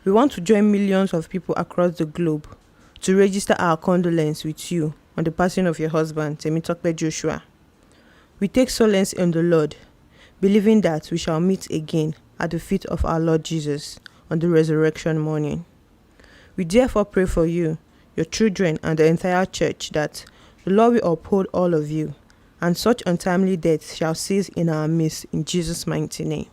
We want to join millions of people across the globe to register our condolence with you on the passing of your husband, Temitope Joshua. We take solace in the Lord, believing that we shall meet again at the feet of our Lord Jesus on the resurrection morning. We therefore pray for you, your children, and the entire church that the Lord will uphold all of you, and such untimely death shall cease in our midst in Jesus' mighty name.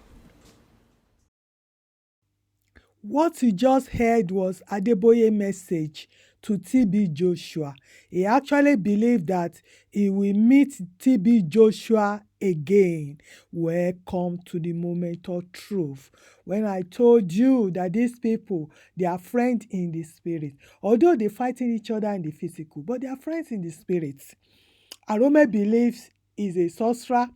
What you just heard was Adeboye's message to TB Joshua. He actually believed that he will meet TB Joshua again. Welcome to the moment of truth. When I told you that these people, they are friends in the spirit. Although they're fighting each other in the physical, but they are friends in the spirit. Arome believes he's a sorcerer.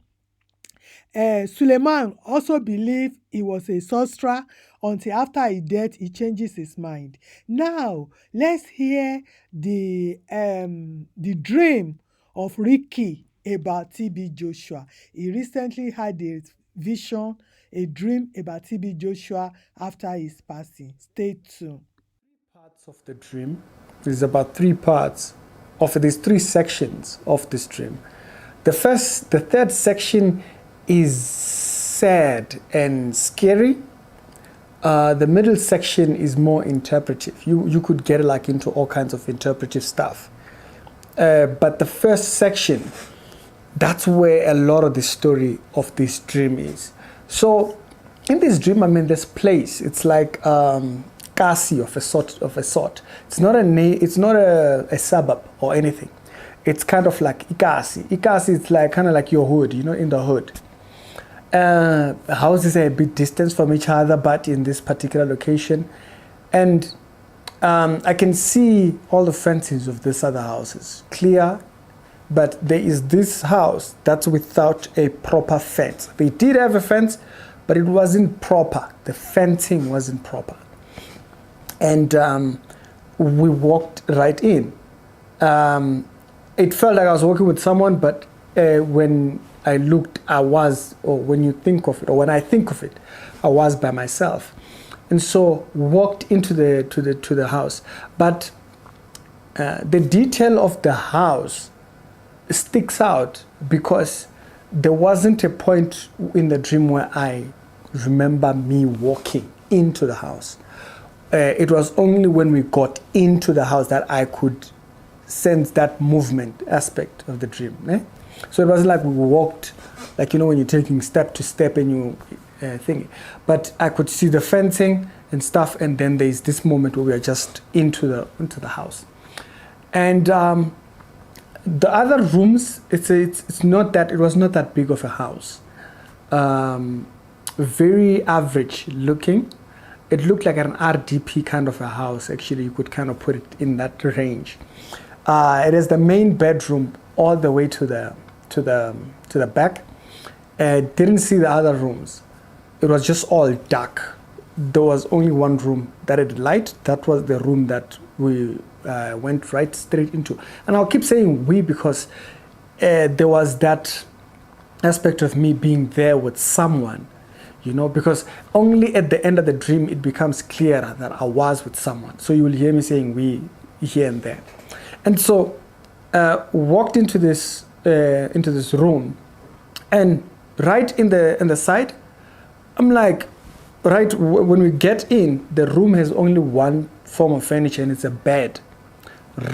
Suleiman also believed he was a sorcerer until after his death he changes his mind. Now let's hear the dream of Ricky about TB Joshua. He recently had a vision, a dream about TB Joshua after his passing. Stay tuned. Parts of the dream. There's about 3 parts of these 3 sections of this dream. The third section is sad and scary. The middle section is more interpretive. You could get like into all kinds of interpretive stuff. But the first section, that's where a lot of the story of this dream is. So in this dream, I'm in this place. It's like Kasi of a sort. It's not a suburb or anything. It's kind of like Ikasi. Ikasi is like kind of like your hood, in the hood. Houses are a bit distant from each other, but in this particular location. And I can see all the fences of these other houses clear, but there is this house that's without a proper fence. They did have a fence, but it wasn't proper. The fencing wasn't proper. And we walked right in. It felt like I was walking with someone, but when I looked, when I think of it, I was by myself. And so walked into the house. But the detail of the house sticks out because there wasn't a point in the dream where I remember me walking into the house. It was only when we got into the house that I could sense that movement aspect of the dream. So it wasn't like we walked, like, when you're taking step to step and you think. But I could see the fencing and stuff, and then there's this moment where we are just into the house. And the other rooms, it was not that big of a house. Very average looking. It looked like an RDP kind of a house. Actually, you could kind of put it in that range. It is the main bedroom all the way to the back. Didn't see the other rooms. It was just all dark. There was only one room that had light. That was the room that we went right straight into. And I'll keep saying we because there was that aspect of me being there with someone, because only at the end of the dream it becomes clearer that I was with someone. So you will hear me saying we here and there. And so walked into this room, and right in the side, I'm like, right when we get in, the room has only one form of furniture, and it's a bed.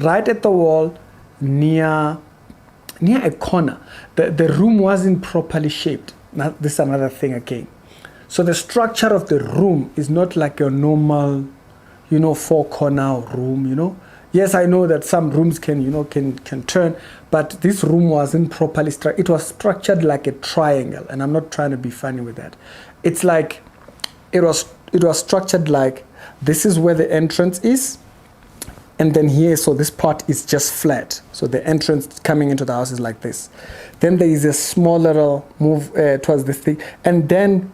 Right at the wall, near a corner. The room wasn't properly shaped. Now, this is another thing again. So the structure of the room is not like a normal, 4-corner room, Yes, I know that some rooms can turn, but this room wasn't properly structured. It was structured like a triangle, and I'm not trying to be funny with that. It's like it was structured like this is where the entrance is, and then here, so this part is just flat. So the entrance coming into the house is like this. Then there is a small little move towards this thing, and then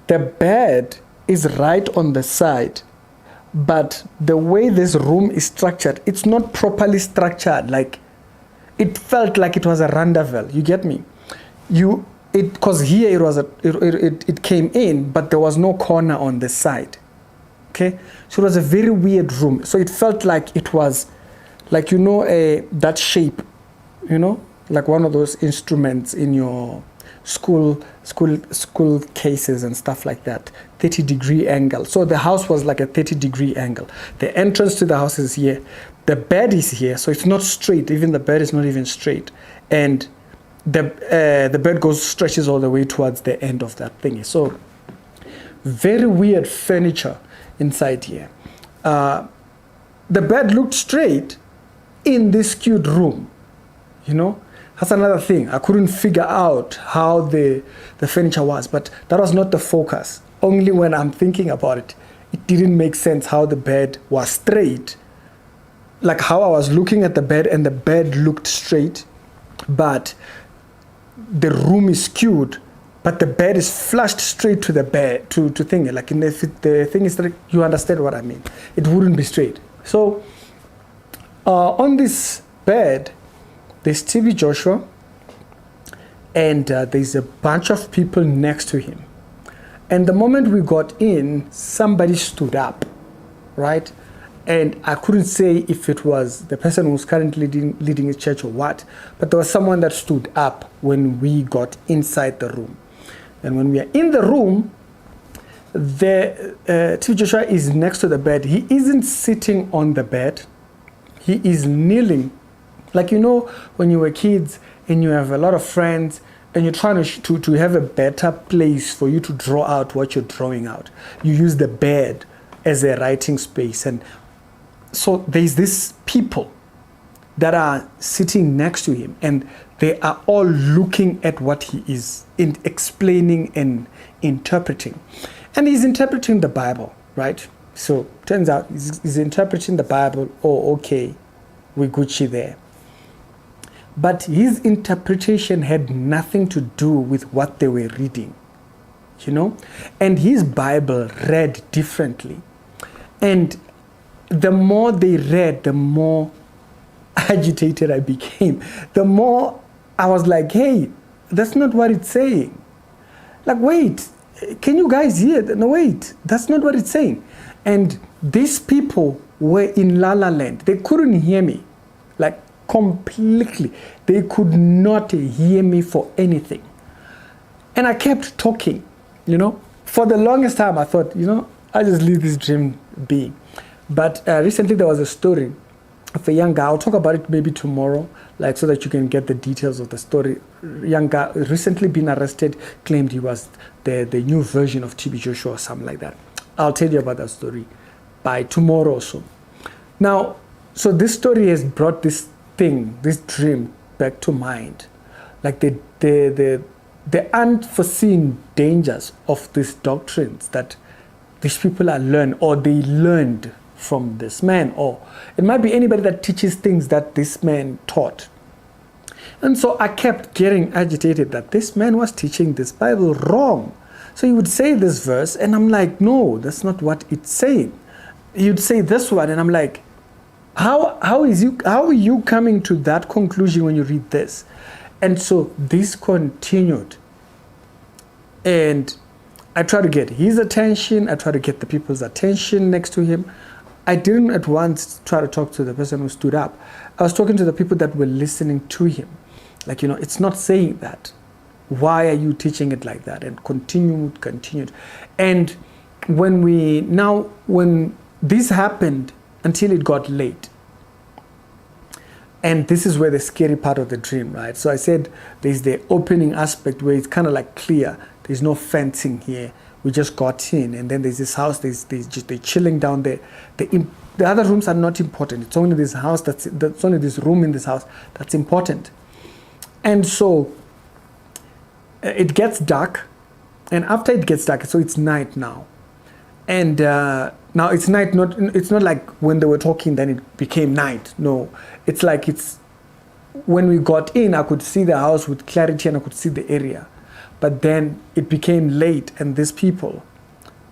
the bed is right on the side. But the way this room is structured, it's not properly structured. Like, it felt like it was a rendezvous. You get me? Because here it came in, but there was no corner on the side. Okay, so it was a very weird room. So it felt like it was, like, that shape, like one of those instruments in your school cases and stuff like that, 30-degree angle. So the house was like a 30-degree angle. The entrance to the house is here. The bed is here, so it's not straight. Even the bed is not even straight, and the bed stretches all the way towards the end of that thingy. So very weird furniture inside here. The bed looked straight in this skewed room. That's another thing. I couldn't figure out how the furniture was, but that was not the focus. Only when I'm thinking about it, it didn't make sense how the bed was straight. Like how I was looking at the bed and the bed looked straight, but the room is skewed, but the bed is flushed straight to the bed, to thing. Like if the thing is straight, you understand what I mean. It wouldn't be straight. So on this bed, there's TB Joshua, and there's a bunch of people next to him. And the moment we got in, somebody stood up, right? And I couldn't say if it was the person who's currently leading his church or what, but there was someone that stood up when we got inside the room. And when we are in the room, TB Joshua is next to the bed. He isn't sitting on the bed. He is kneeling. Like, when you were kids and you have a lot of friends and you're trying to have a better place for you to draw out what you're drawing out, you use the bed as a writing space. And so there's these people that are sitting next to him, and they are all looking at what he is explaining and interpreting. And he's interpreting the Bible, right? So turns out he's interpreting the Bible. Oh, okay, we're Gucci there. But his interpretation had nothing to do with what they were reading, and his Bible read differently. And the more they read, the more agitated I became. The more I was like, hey, that's not what it's saying. Like, wait, can you guys hear? No, wait, that's not what it's saying. And these people were in La La Land. They couldn't hear me, like completely. They could not hear me for anything. And I kept talking, For the longest time, I thought, I'll just leave this dream be. But recently there was a story of a young guy. I'll talk about it maybe tomorrow, like so that you can get the details of the story. Young guy recently been arrested, claimed he was the new version of TB Joshua or something like that. I'll tell you about that story by tomorrow or so. Now, so this story has brought this dream back to mind. Like the unforeseen dangers of these doctrines that these people are learned, or they learned from this man, or it might be anybody that teaches things that this man taught. And so I kept getting agitated that this man was teaching this Bible wrong. So he would say this verse, and I'm like, no, that's not what it's saying. You'd say this one, and I'm like, how are you coming to that conclusion when you read this? And so this continued. And I tried to get his attention. I tried to get the people's attention next to him. I didn't at once try to talk to the person who stood up. I was talking to the people that were listening to him. Like, it's not saying that. Why are you teaching it like that? And continued. And when this happened until it got late, and this is where the scary part of the dream, right? So I said there's the opening aspect where it's kind of like clear. There's no fencing here. We just got in, and then there's this house. They're chilling down there. The other rooms are not important. It's only this house that's only this room in this house that's important. And so it gets dark, and after it gets dark, so it's night now, and now it's night. It's not like when they were talking, then it became night. No, it's like when we got in, I could see the house with clarity, and I could see the area. But then it became late, and these people,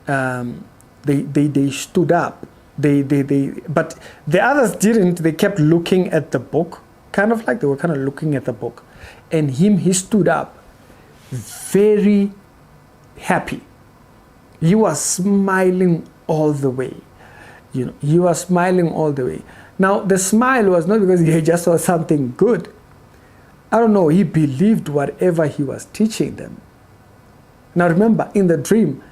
they stood up. But the others didn't. They kept looking at the book, kind of like they were kind of looking at the book. And he stood up, very happy. He was smiling all the way. You are smiling all the way. Now, the smile was not because he just saw something good. I don't know, he believed whatever he was teaching them. Now, remember, in the dream,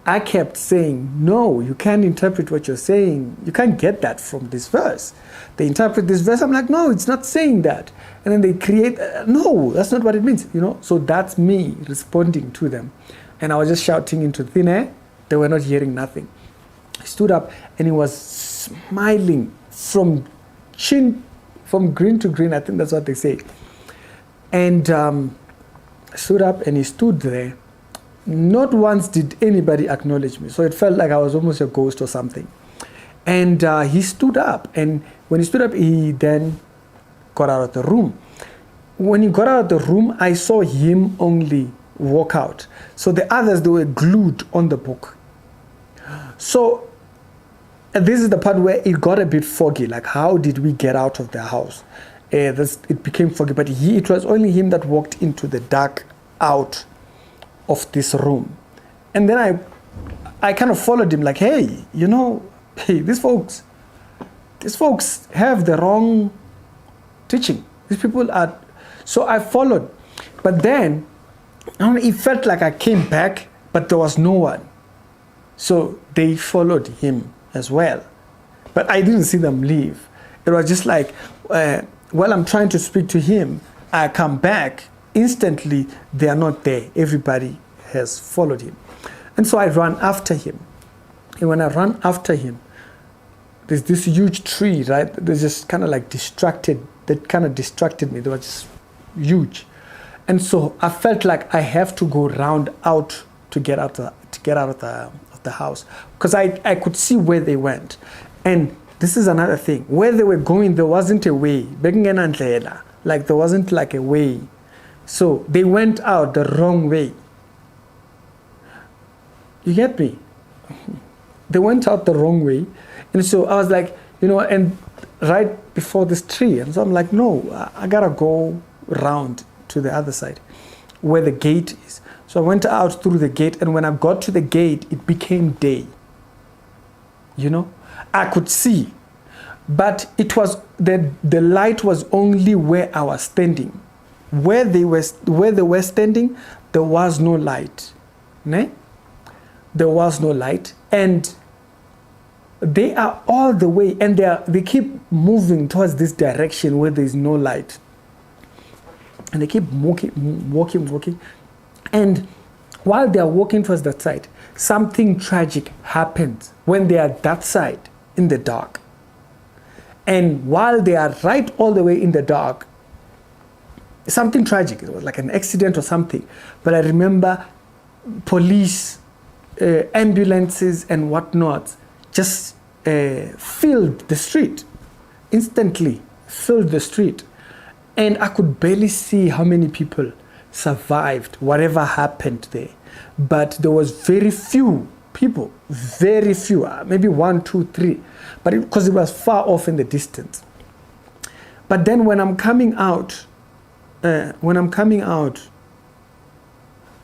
I kept saying, no, you can't interpret what you're saying. You can't get that from this verse. They interpret this verse. I'm like, no, it's not saying that. And then they create, no, that's not what it means. So that's me responding to them. And I was just shouting into thin air. They were not hearing nothing. He stood up and he was smiling from green to green. I think that's what they say. And stood up and he stood there. Not once did anybody acknowledge me. So it felt like I was almost a ghost or something. And he stood up. And when he stood up, he then got out of the room. When he got out of the room, I saw him only walk out. So the others, they were glued on the book. So this is the part where it got a bit foggy. Like, how did we get out of the house? It became foggy. But it was only him that walked into the dark out of this room. And then I kind of followed him like, hey, these folks have the wrong teaching. These people are... So I followed. But then, it felt like I came back, but there was no one. So they followed him as well. But I didn't see them leave. It was just like, while I'm trying to speak to him, I come back. Instantly, they are not there. Everybody has followed him. And so I ran after him. And when I ran after him, there's this huge tree, right? They just kind of like distracted. That kind of distracted me. They were just huge. And so I felt like I have to go round out to get out of the house. Because I could see where they went. And this is another thing. Where they were going, there wasn't a way. Like there wasn't like a way. So they went out the wrong way. You get me? They went out the wrong way. And so I was like, and right before this tree. And so I'm like, no, I gotta go round to the other side where the gate is. So I went out through the gate. And when I got to the gate, it became day. I could see. But it was the light was only where I was standing. Where they were standing, there was no light. Ne? There was no light. And they are all the way, and they keep moving towards this direction where there is no light. And they keep walking. And while they are walking towards that side, something tragic happens when they are that side in the dark. And while they are right all the way in the dark, something tragic. It was like an accident or something. But I remember police, ambulances and whatnot just filled the street. Instantly filled the street. And I could barely see how many people survived whatever happened there. But there was very few people, very few, maybe 1, 2, 3. But because it was far off in the distance. But then when I'm coming out, there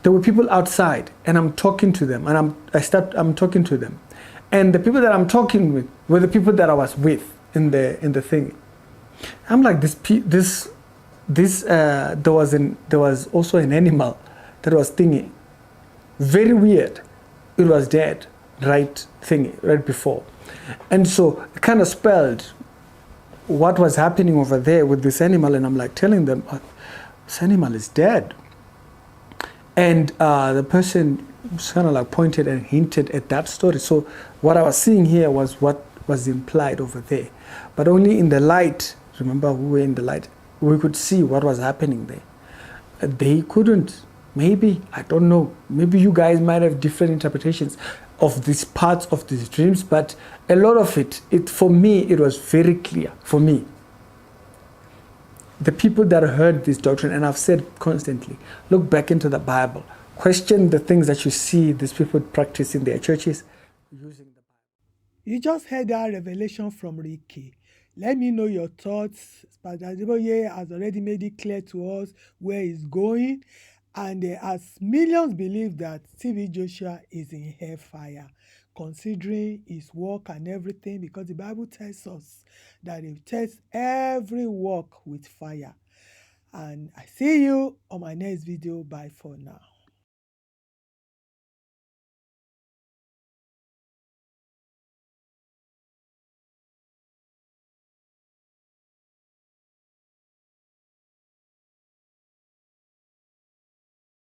were people outside, and I'm talking to them, and I'm talking to them, and the people that I'm talking with were the people that I was with in the thing. I'm like, there was also an animal that was thingy, very weird. It was dead, right before, and so it kind of spelled what was happening over there with this animal, and I'm like telling them, this animal is dead. And the person kind of like pointed and hinted at that story. So what I was seeing here was what was implied over there. But only in the light, remember we were in the light, we could see what was happening there. They couldn't. Maybe, I don't know. Maybe you guys might have different interpretations of these parts of these dreams. But a lot of it for me, it was very clear. For me. The people that heard this doctrine, and I've said constantly, look back into the Bible, question the things that you see these people practice in their churches using the Bible. You just heard that revelation from Ricky. Let me know your thoughts. Pastor Adeboye has already made it clear to us where he's going. And as millions believe that TB Joshua is in hellfire. considering his work and everything, because the Bible tells us that he tests every work with fire. And I see you on my next video. Bye for now.